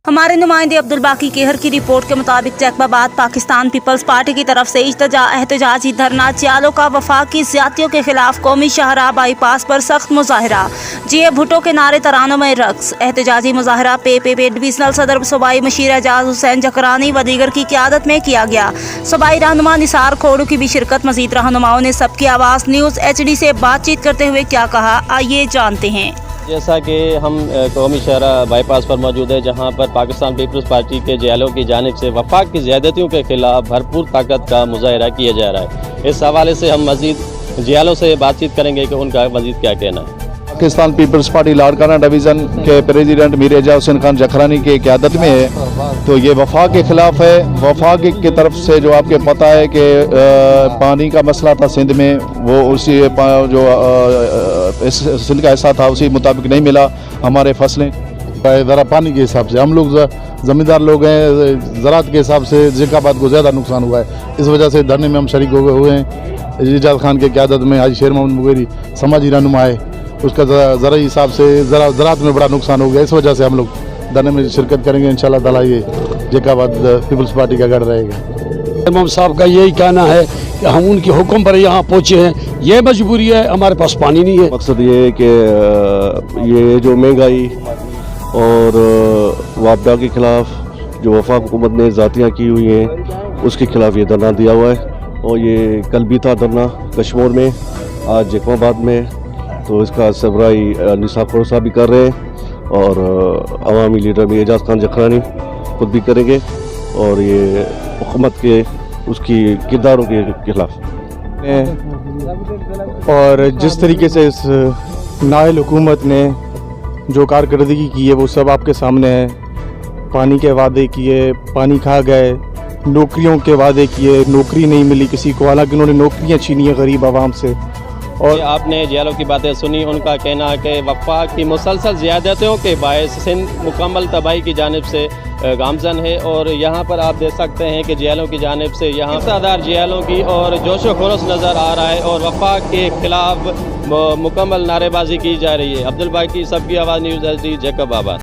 हमारे नुमाइंदे अब्दुल बाकी केहर की रिपोर्ट के मुताबिक जैकबाबाद पाकिस्तान पीपल्स पार्टी की तरफ से एहतजाजी धरना जियालों का वफाक की ज़्यादतियों के खिलाफ कौमी शाहराह बाईपास पर सख्त मुजाहरा, जिए भुट्टो के नारे तरानों में रक्स। एहतजाजी मुजाहरा पे डिवीजनल सदर सूबाई मशीर एजाज हुसैन जकरानी व दीगर की क़यादत में किया गया। सूबाई रहनुमा निसार खोड़ू की भी शिरकत। मज़ीद रहनुमाओं ने सबकी आवाज़ न्यूज़ HD से बातचीत करते हुए क्या कहा, आइए जानते हैं। जैसा कि हम कौमी शाहराह बाईपास पर मौजूद है, जहां पर पाकिस्तान पीपल्स पार्टी के जियालों की जानिब से वफाक की ज़्यादतियों के खिलाफ भरपूर ताकत का मुजाहरा किया जा रहा है। इस हवाले से हम मज़ीद जियालों से बातचीत करेंगे कि उनका मज़ीद क्या कहना है। Pakistan peoples party Larkana division के प्रेसिडेंट मीर एजाज हुसैन खान जखरानी की क़यादत में है, तो ये वफाक के ख़िलाफ़ है। वफाक की तरफ से जो आपके पता है कि पानी का मसला था सिंध में, वो उसी जो सिंध का हिस्सा था उसी मुताबिक नहीं मिला। हमारे फसलें ज़रा पानी के हिसाब से, हम लोग ज़मींदार लोग हैं, ज़राअत के हिसाब से जैकबाबाद को ज़्यादा नुकसान हुआ है। इस वजह से धरने में हम शरीक हुए हैं। एजाज खान की क़यादत में हाजी शेर मोहम्मद मुगेरी समाजी रहनुमा है, उसका ज़राई हिसाब से ज़राअत में बड़ा नुकसान हो गया। इस वजह से हम लोग धरने में शिरकत करेंगे। इंशाअल्लाह ताला ये जैकबाबाद पीपल्स पार्टी का गढ़ रहेगा। इमाम साहब का यही कहना है कि हम उनके हुक्म पर यहाँ पहुँचे हैं, ये मजबूरी है, हमारे पास पानी नहीं है। मकसद ये है कि ये जो महंगाई और वापडा के ख़िलाफ़ जो वफाक हुकूमत ने ज़ातियाँ की हुई हैं, उसके खिलाफ़ ये धरना दिया हुआ है। और ये कल भी था धरना कश्मीर में, आज जैकबाबाद में, तो इसका सरबराही निसार खोड़ू साहब भी कर रहे हैं और अवामी लीडर भी एजाज खान जखरानी खुद भी करेंगे। और ये हुकूमत के उसकी किरदारों के खिलाफ और जिस तरीके से इस नाअहल हुकूमत ने जो कारकर्दगी की है वो सब आपके सामने है। पानी के वादे किए, पानी खा गए, नौकरियों के वादे किए, नौकरी नहीं मिली किसी को, हालांकि उन्होंने नौकरियां छीनी है गरीब आवाम से। और आपने जियालों की बातें सुनी, उनका कहना है कि वफाक की मुसलसल ज़्यादतियों के बायस सिंध मुकम्मल तबाही की जानिब से गामजन है। और यहाँ पर आप देख सकते हैं कि जियालों की जानिब से यहाँ तादाद जियालों की और जोशो खरोश नज़र आ रहा है और वफाक के खिलाफ मुकम्मल नारेबाजी की जा रही है। अब्दुल बाकी, सबकी आवाज़ न्यूज़ HD, जैकबाबाद।